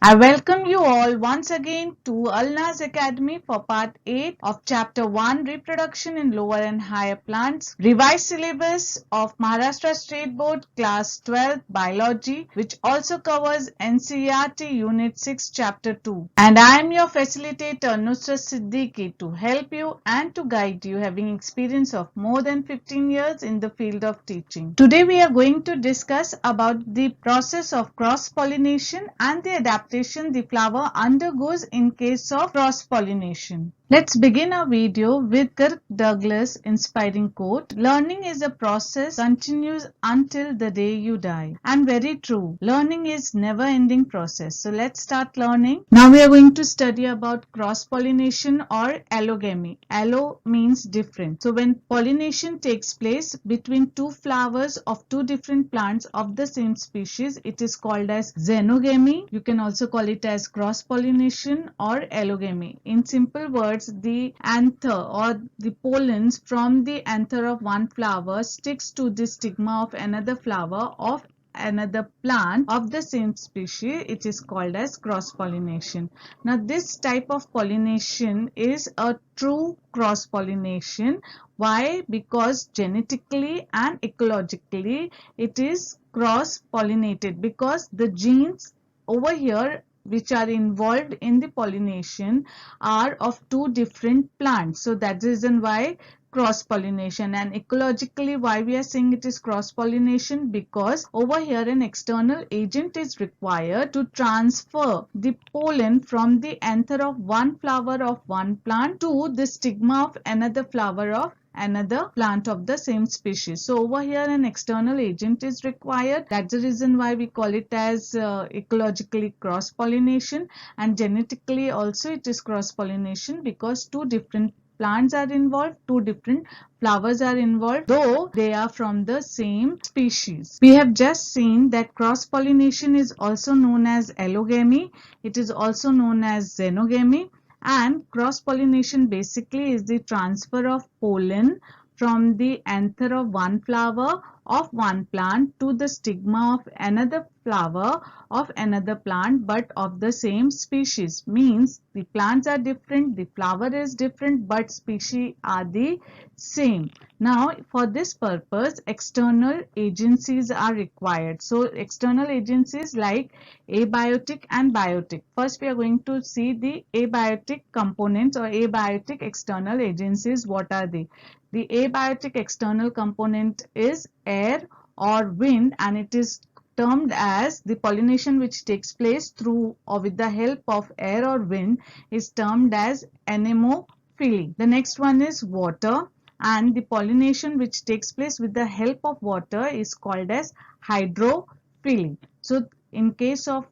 I welcome you all once again to Alnaz Academy for part 8 of chapter 1 Reproduction in Lower and Higher Plants, revised syllabus of Maharashtra State Board class 12 biology, which also covers NCERT unit 6 chapter 2. And I am your facilitator Nusrat Siddiqui to help you and to guide you, having experience of more than 15 years in the field of teaching. Today we are going to discuss about the process of cross pollination and the adaptation the flower undergoes in case of cross-pollination. Let's begin our video with Kirk Douglas' inspiring quote, "Learning is a process continues until the day you die." And very true, learning is never-ending process. So let's start learning. Now we are going to study about cross-pollination or allogamy. Allo means different. So when pollination takes place between two flowers of two different plants of the same species, it is called as xenogamy. You can also call it as cross-pollination or allogamy. In simple words, the anther or the pollens from the anther of one flower sticks to the stigma of another flower of another plant of the same species. It is called as cross-pollination. Now this type of pollination is a true cross-pollination. Why? Because genetically and ecologically it is cross-pollinated, because the genes over here which are involved in the pollination are of two different plants. So that's the reason why cross-pollination. And ecologically, why we are saying it is cross-pollination, because over here an external agent is required to transfer the pollen from the anther of one flower of one plant to the stigma of another flower of another plant of the same species. So over here an external agent is required. That's the reason why we call it as ecologically cross-pollination, and genetically also it is cross-pollination, because two different plants are involved, two different flowers are involved, though they are from the same species. We have just seen that cross-pollination is also known as allogamy. It is also known as xenogamy. And cross-pollination basically is the transfer of pollen from the anther of one flower of one plant to the stigma of another flower of another plant, but of the same species. Means the plants are different, the flower is different, but species are the same. Now for this purpose external agencies are required. So external agencies like abiotic and biotic. First we are going to see the abiotic components or abiotic external agencies. What are they? The abiotic external component is air or wind, and it is termed as the pollination which takes place through or with the help of air or wind is termed as anemophily. The next one is water, and the pollination which takes place with the help of water is called as hydrophily. So in case of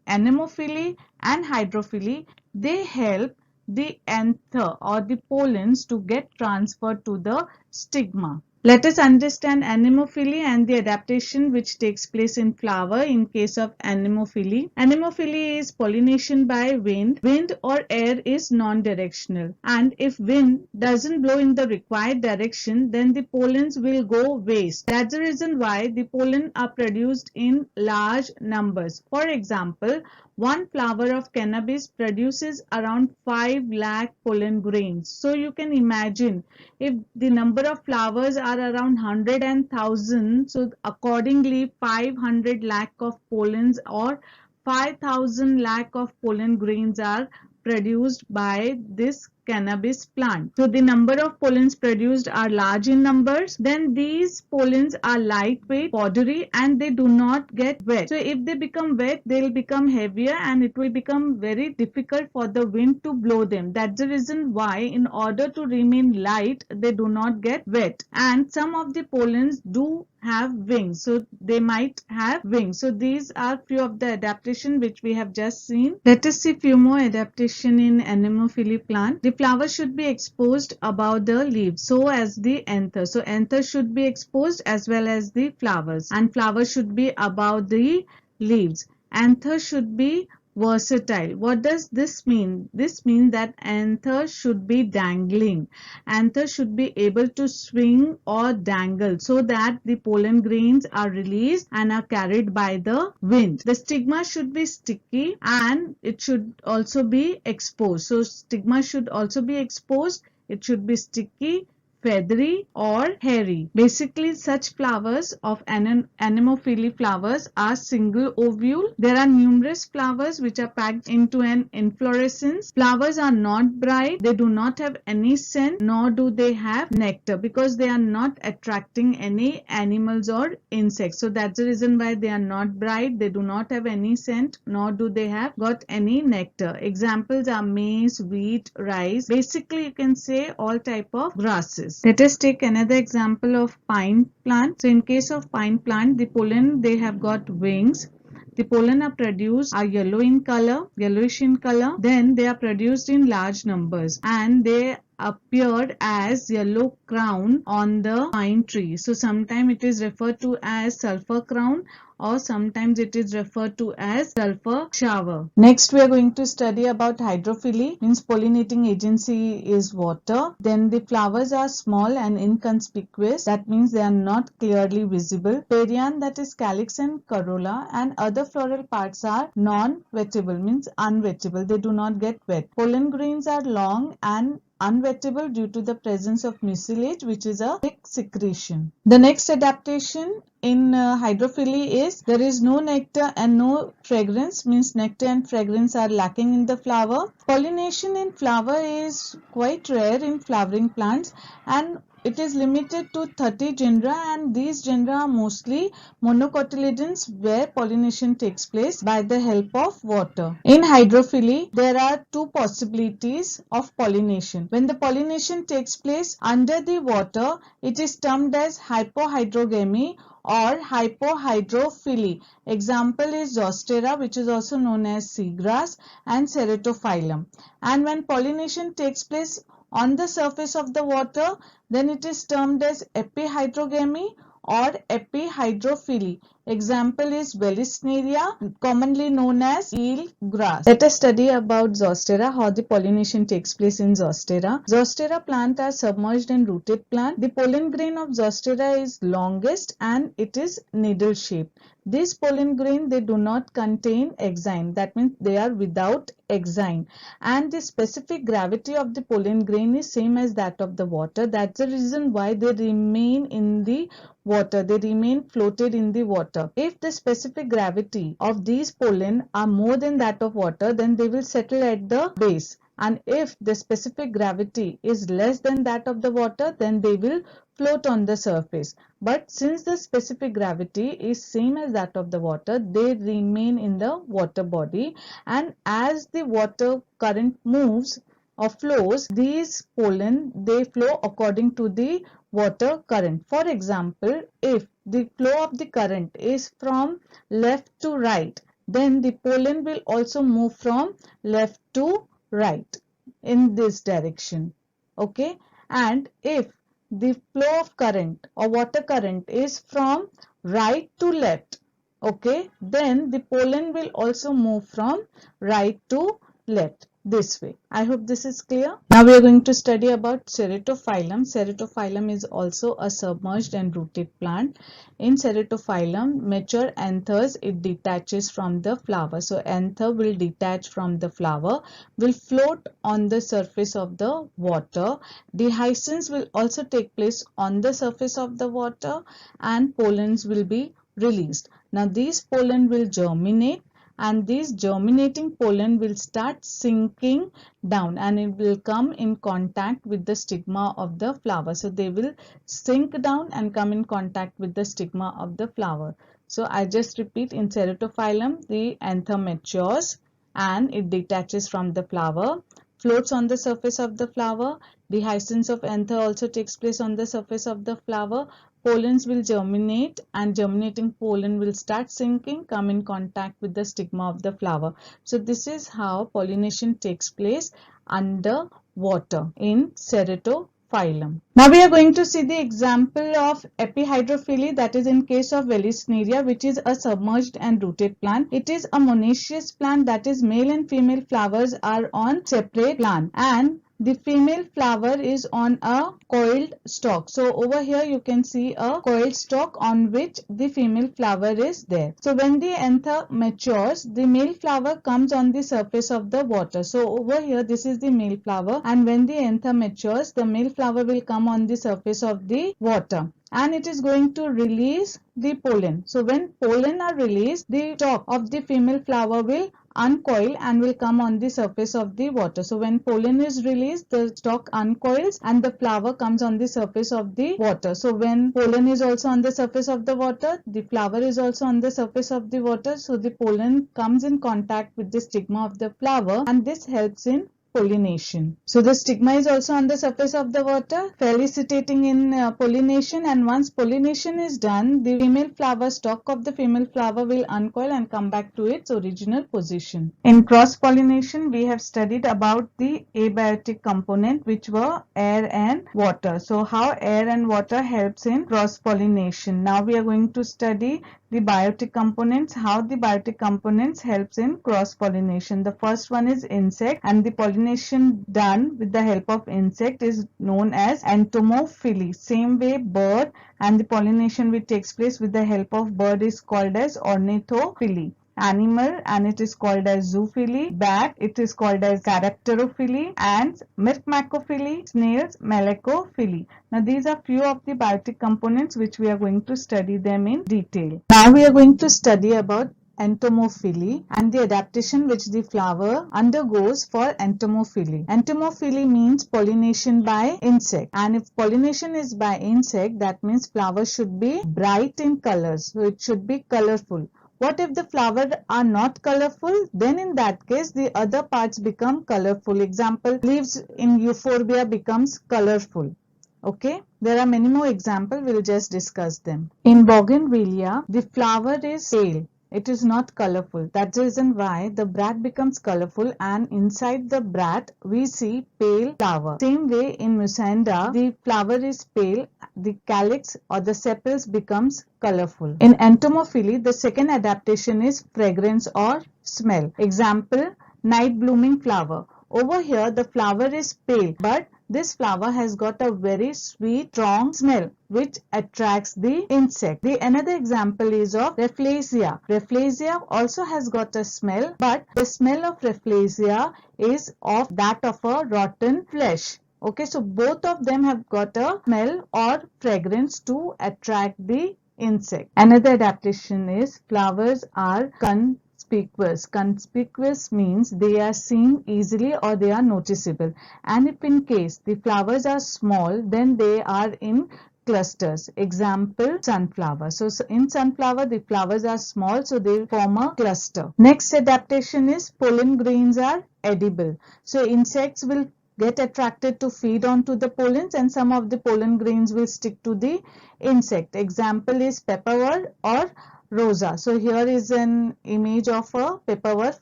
anemophily and hydrophily, they help the anther or the pollens to get transferred to the stigma. Let us understand anemophily and the adaptation which takes place in flower in case of anemophily. Anemophily is pollination by wind. Wind or air is non-directional, and if wind doesn't blow in the required direction, then the pollens will go waste. That's the reason why the pollen are produced in large numbers. For example, one flower of cannabis produces around 5 lakh pollen grains. So you can imagine if the number of flowers are around 100 and 1000, so accordingly 500 lakh of pollens or 5000 lakh of pollen grains are produced by this cannabis plant. So the number of pollens produced are large in numbers. Then these pollens are lightweight, powdery, and they do not get wet. So if they become wet, they will become heavier and it will become very difficult for the wind to blow them. That's the reason why in order to remain light, they do not get wet. And some of the pollens do have wings, so they might have wings. So these are few of the adaptation which we have just seen. Let us see few more adaptation in anemophily plant. The flower should be exposed above the leaves, so as the anther. So anther should be exposed as well as the flowers, and flowers should be above the leaves. Anther should be versatile. What does this mean? This means that anther should be dangling. Anther should be able to swing or dangle so that the pollen grains are released and are carried by the wind. The stigma should be sticky and it should also be exposed. So stigma should also be exposed. It should be sticky, feathery or hairy. Basically, such flowers of anemophily flowers are single ovule. There are numerous flowers which are packed into an inflorescence. Flowers are not bright. They do not have any scent, nor do they have nectar, because they are not attracting any animals or insects. So that's the reason why they are not bright. They do not have any scent, nor do they have got any nectar. Examples are maize, wheat, rice. Basically, you can say all type of grasses. Let us take another example of pine plant. So in case of pine plant, the pollen, they have got wings. The pollen are produced are yellowish in color. Then they are produced in large numbers and they appeared as yellow crown on the pine tree. So sometimes it is referred to as sulfur crown or sometimes it is referred to as sulfur shower. Next we are going to study about hydrophily, means pollinating agency is water. Then the flowers are small and inconspicuous, that means they are not clearly visible. Perianth, that is calyx and corolla, and other floral parts are non-wettable, means unwettable, they do not get wet. Pollen grains are long and unwettable due to the presence of mucilage, which is a thick secretion. The next adaptation in hydrophily is there is no nectar and no fragrance, means nectar and fragrance are lacking in the flower. Pollination in flower is quite rare in flowering plants and it is limited to 30 genera, and these genera are mostly monocotyledons where pollination takes place by the help of water. In hydrophily, there are two possibilities of pollination. When the pollination takes place under the water, it is termed as hypohydrogamy or hypohydrophily. Example is Zostera, which is also known as seagrass, and Ceratophyllum. And when pollination takes place on the surface of the water, then it is termed as epihydrogamy or epihydrophily. Example is Vallisneria, commonly known as eel grass. Let us study about Zostera, how the pollination takes place in Zostera. Zostera plant are submerged and rooted plant. The pollen grain of Zostera is longest and it is needle shaped. These pollen grain, they do not contain exine, that means they are without exine, and the specific gravity of the pollen grain is same as that of the water. That's the reason why they remain in the water, they remain floated in the water. If the specific gravity of these pollen are more than that of water, then they will settle at the base, and if the specific gravity is less than that of the water, then they will float on the surface. But since the specific gravity is same as that of the water, they remain in the water body, and as the water current moves or flows, these pollen, they flow according to the water current. For example, if the flow of the current is from left to right, then the pollen will also move from left to right in this direction. Okay, and if the flow of current or water current is from right to left, okay, then the pollen will also move from right to left this way. I hope this is clear. Now we are going to study about Ceratophyllum. Ceratophyllum is also a submerged and rooted plant. In Ceratophyllum, mature anthers, it detaches from the flower. So anther will detach from the flower, will float on the surface of the water. Dehiscence will also take place on the surface of the water and pollens will be released. Now these pollen will germinate, and these germinating pollen will start sinking down and it will come in contact with the stigma of the flower. So they will sink down and come in contact with the stigma of the flower. So I just repeat, in Ceratophyllum, the anther matures and it detaches from the flower, floats on the surface of the flower. Dehiscence of anther also takes place on the surface of the flower. Pollens will germinate and germinating pollen will start sinking, come in contact with the stigma of the flower. So this is how pollination takes place under water in Ceratophyllum. phylum. Now we are going to see the example of epihydrophily, that is in case of Vallisneria, which is a submerged and rooted plant. It is a monoecious plant, that is male and female flowers are on separate plant and the female flower is on a coiled stalk. So over here you can see a coiled stalk on which the female flower is there. So when the anther matures, the male flower comes on the surface of the water. So over here this is the male flower, and when the anther matures, the male flower will come on the surface of the water and it is going to release the pollen. So when pollen are released, the top of the female flower will uncoil and will come on the surface of the water. So when pollen is released, the stalk uncoils and the flower comes on the surface of the water. So when pollen is also on the surface of the water, the flower is also on the surface of the water. So the pollen comes in contact with the stigma of the flower and this helps in pollination. So the stigma is also on the surface of the water, felicitating in pollination, and once pollination is done, the female flower stalk of the female flower will uncoil and come back to its original position. In cross-pollination, we have studied about the abiotic component, which were air and water. So how air and water helps in cross-pollination. Now we are going to study the biotic components, how the biotic components helps in cross-pollination. The first one is insect, and the pollination done with the help of insect is known as entomophily. Same way bird, and the pollination which takes place with the help of bird is called as ornithophily. Animal, and it is called as zoophily. Bat, it is called as characterophily. Ants, merkmacophily. Snails, malacophily. Now these are few of the biotic components which we are going to study them in detail. Now we are going to study about entomophily and the adaptation which the flower undergoes for entomophily. Entomophily means pollination by insect, and if pollination is by insect, that means flowers should be bright in colors, so it should be colorful. What if the flowers are not colorful? Then in that case the other parts become colorful. Example, leaves in euphorbia becomes colorful. Okay, there are many more examples, we'll just discuss them. In bougainvillea, the flower is pale. It is not colorful. That's the reason why the bracts becomes colorful, and inside the bract we see pale flower. Same way in Mussaenda, the flower is pale, the calyx or the sepals becomes colorful. In entomophily, the second adaptation is fragrance or smell. Example, night blooming flower. Over here the flower is pale, but this flower has got a very sweet, strong smell which attracts the insect. The another example is of Rafflesia. Rafflesia also has got a smell, but the smell of Rafflesia is of that of a rotten flesh. Okay, so both of them have got a smell or fragrance to attract the insect. Another adaptation is flowers are conspicuous. Conspicuous means they are seen easily or they are noticeable, and if in case the flowers are small, then they are in clusters. Example, sunflower. So in sunflower the flowers are small, so they form a cluster. Next adaptation is pollen grains are edible. So insects will get attracted to feed onto the pollens, and some of the pollen grains will stick to the insect. Example is pepperwort or rosa. So here is an image of a pepperwort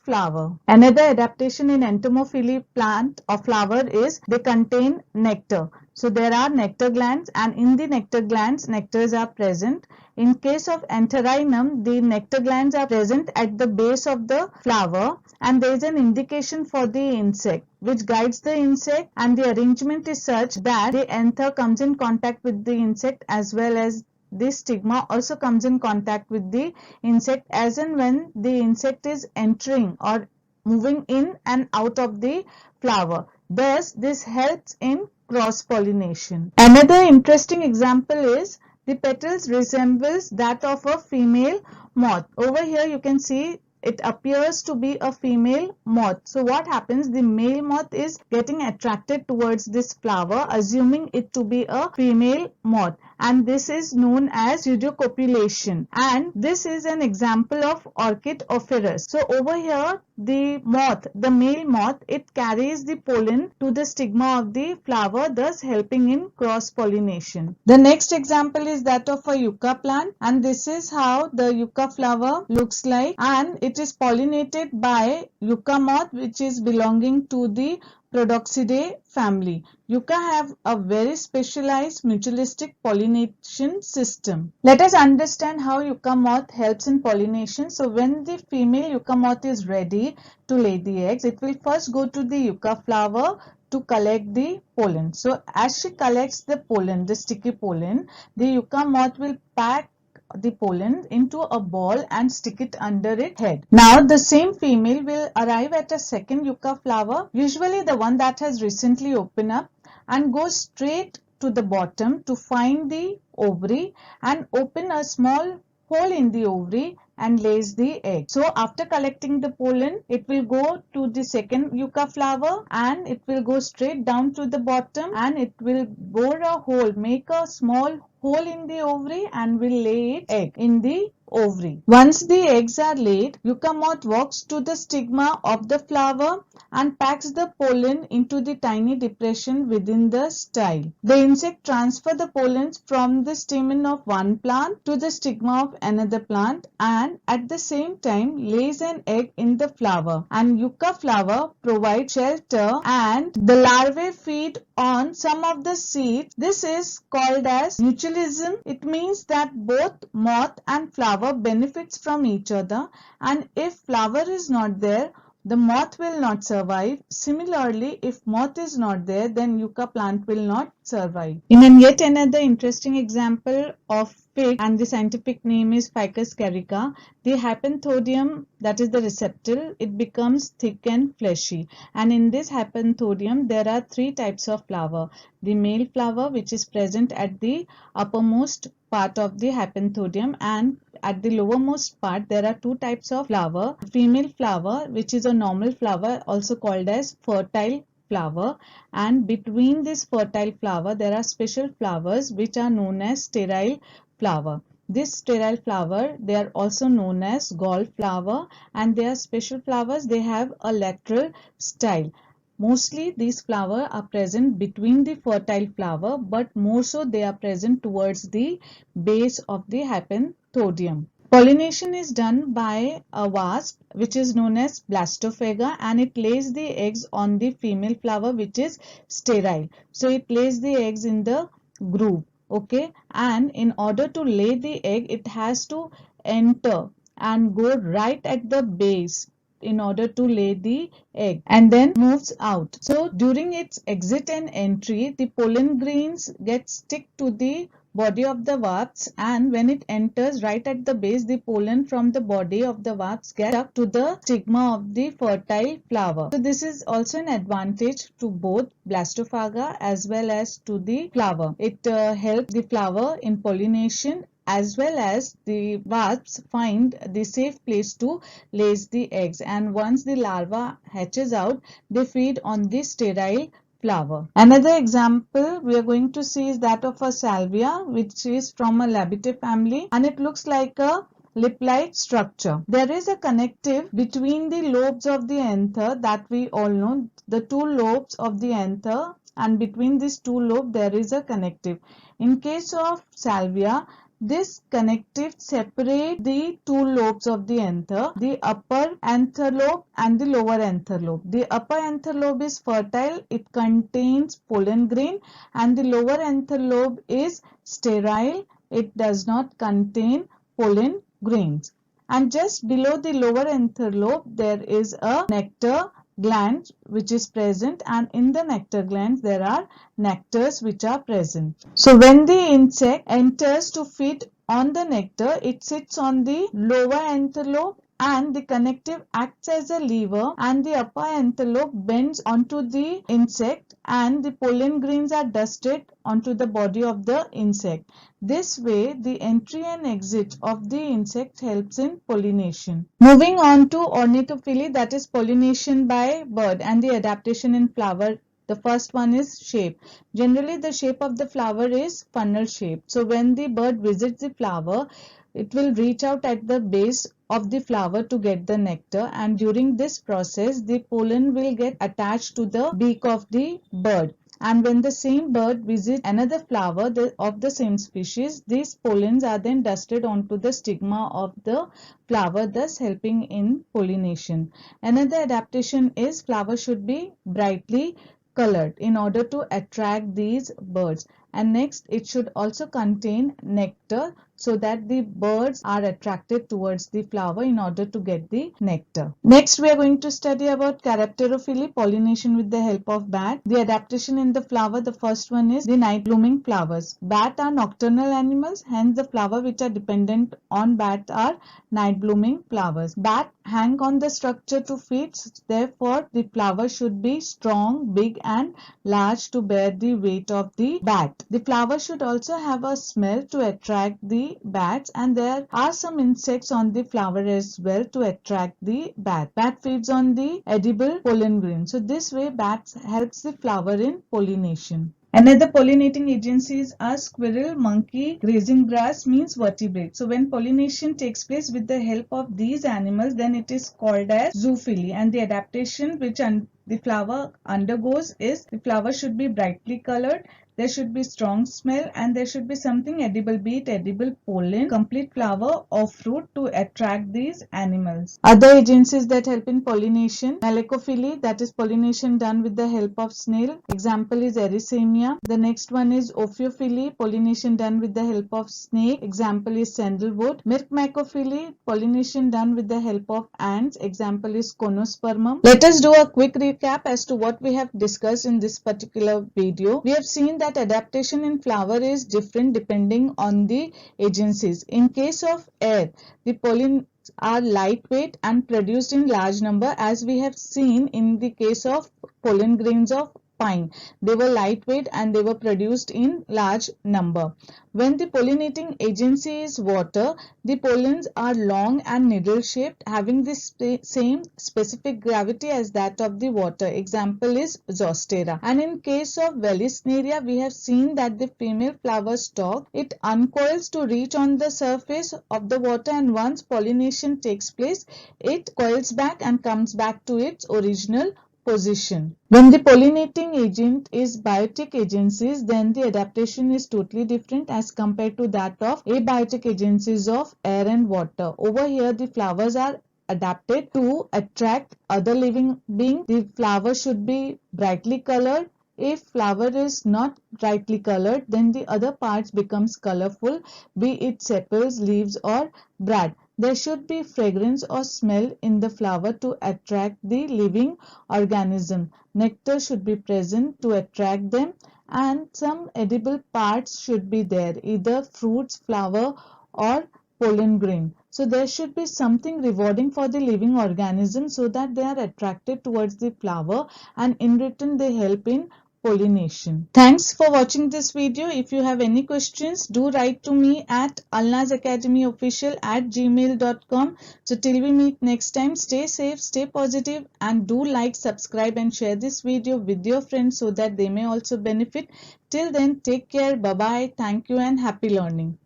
flower. Another adaptation in entomophily plant or flower is they contain nectar. So there are nectar glands, and in the nectar glands nectars are present. In case of Antherinum, the nectar glands are present at the base of the flower, and there is an indication for the insect which guides the insect, and the arrangement is such that the anther comes in contact with the insect as well as the stigma also comes in contact with the insect as and when the insect is entering or moving in and out of the flower. Thus, this helps in cross-pollination. Another interesting example is the petals resembles that of a female moth. Over here you can see it appears to be a female moth. So what happens? The male moth is getting attracted towards this flower, assuming it to be a female moth, and this is known as pseudocopulation, and this is an example of Orchid ophrys. So over here the moth, the male moth, it carries the pollen to the stigma of the flower, thus helping in cross-pollination. The next example is that of a yucca plant, and this is how the yucca flower looks like, and it is pollinated by yucca moth which is belonging to the Prodoxidae family. Yucca have a very specialized mutualistic pollination system. Let us understand how yucca moth helps in pollination. So when the female yucca moth is ready to lay the eggs, it will first go to the yucca flower to collect the pollen. So as she collects the pollen, the sticky pollen, the yucca moth will pack the pollen into a ball and stick it under its head. Now the same female will arrive at a second yucca flower, usually the one that has recently opened up, and go straight to the bottom to find the ovary and open a small hole in the ovary and lays the egg. So after collecting the pollen, it will go to the second yucca flower and it will go straight down to the bottom and it will bore a hole, make a small hole in the ovary and will lay its egg in the ovary. Once the eggs are laid, yucca moth walks to the stigma of the flower and packs the pollen into the tiny depression within the style. The insect transfers the pollens from the stamen of one plant to the stigma of another plant and at the same time lays an egg in the flower, and yucca flower provides shelter and the larvae feed on some of the seeds. This is called as mutualism. It means that both moth and flower benefits from each other, and if flower is not there, the moth will not survive. Similarly, if moth is not there, then yucca plant will not survive. In yet another interesting example of fig, and the scientific name is Ficus carica, the hypanthodium, that is the receptacle, it becomes thick and fleshy. And in this hypanthodium, there are three types of flower. The male flower, which is present at the uppermost part of the hypanthodium, and at the lowermost part there are two types of flower. Female flower, which is a normal flower, also called as fertile flower, and between this fertile flower there are special flowers which are known as sterile flower. This sterile flower, they are also known as gall flower, and they are special flowers. They have a lateral style. Mostly these flowers are present between the fertile flower, but more so they are present towards the base of the hypanthodium. Pollination is done by a wasp which is known as Blastophaga, and it lays the eggs on the female flower which is sterile. So it lays the eggs in the groove, okay, and in order to lay the egg it has to enter and go right at the base in order to lay the egg and then moves out. So during its exit and entry, the pollen grains get stick to the body of the wasps, and when it enters right at the base, the pollen from the body of the wasps gets stuck to the stigma of the fertile flower. So this is also an advantage to both Blastophaga as well as to the flower. It helps the flower in pollination as well as the wasps find the safe place to lay the eggs, and once the larva hatches out, they feed on the sterile flower. Another example we are going to see is that of a salvia, which is from a Labiatae family, and it looks like a lip-like structure. There is a connective between the lobes of the anther that we all know, the two lobes of the anther, and between these two lobes there is a connective. In case of salvia, this connective separates the two lobes of the anther, the upper anther lobe and the lower anther lobe. The upper anther lobe is fertile, it contains pollen grain, and the lower anther lobe is sterile, it does not contain pollen grains. And just below the lower anther lobe there is a nectar gland which is present, and in the nectar glands there are nectars which are present. So when the insect enters to feed on the nectar, it sits on the lower anther lobe and the connective acts as a lever, and the upper anther lobe bends onto the insect and the pollen grains are dusted onto the body of the insect. This way the entry and exit of the insect helps in pollination. Moving on to ornithophily, that is pollination by bird, and the adaptation in flower. The first one is shape. Generally the shape of the flower is funnel shape. So when the bird visits the flower, it will reach out at the base of the flower to get the nectar, and during this process the pollen will get attached to the beak of the bird, And when the same bird visits another flower of the same species, these pollens are then dusted onto the stigma of the flower, thus helping in pollination. Another adaptation is flower should be brightly colored in order to attract these birds. And next, it should also contain nectar so that the birds are attracted towards the flower in order to get the nectar. Next, we are going to study about characterophily, pollination with the help of bat. The adaptation in the flower, the first one is the night blooming flowers. Bat are nocturnal animals, hence the flowers which are dependent on bat are night blooming flowers. Bat hang on the structure to feed, therefore the flower should be strong, big and large to bear the weight of the bat. The flower should also have a smell to attract the bats, and there are some insects on the flower as well to attract the bat. Bat feeds on the edible pollen grain. So this way bats helps the flower in pollination. Another pollinating agencies are squirrel, monkey, grazing grass means vertebrate. So when pollination takes place with the help of these animals, then it is called as zoophily, and the adaptation which the flower undergoes is the flower should be brightly colored, there should be strong smell, and there should be something edible, be it edible pollen, complete flower or fruit to attract these animals. Other agencies that help in pollination: malacophily, that is pollination done with the help of snail. Example is Erythemia. The next one is ophiophily, pollination done with the help of snake. Example is sandalwood. Myrmecophily, pollination done with the help of ants. Example is Conospermum. Let us do a quick recap as to what we have discussed in this particular video. We have seen that adaptation in flower is different depending on the agencies. In case of air, the pollen are lightweight and produced in large number, as we have seen in the case of pollen grains of pine. They were lightweight and they were produced in large number. When the pollinating agency is water, the pollens are long and needle shaped, having the same specific gravity as that of the water. Example is Zostera. And in case of Vallisneria, we have seen that the female flower stalk, it uncoils to reach on the surface of the water, and once pollination takes place, it coils back and comes back to its original position. When the pollinating agent is biotic agencies, then the adaptation is totally different as compared to that of abiotic agencies of air and water. Over here, the flowers are adapted to attract other living beings. The flower should be brightly colored. If flower is not brightly colored, then the other parts becomes colorful, be it sepals, leaves or bud. There should be fragrance or smell in the flower to attract the living organism. Nectar should be present to attract them, and some edible parts should be there, either fruits, flower or pollen grain. So there should be something rewarding for the living organism so that they are attracted towards the flower, and in return they help in pollination. Thanks for watching this video. If you have any questions, do write to me at alnazacademyofficial@gmail.com. So till we meet next time, stay safe, stay positive, and do like, subscribe and share this video with your friends so that they may also benefit. Till then, take care, bye bye, thank you and happy learning.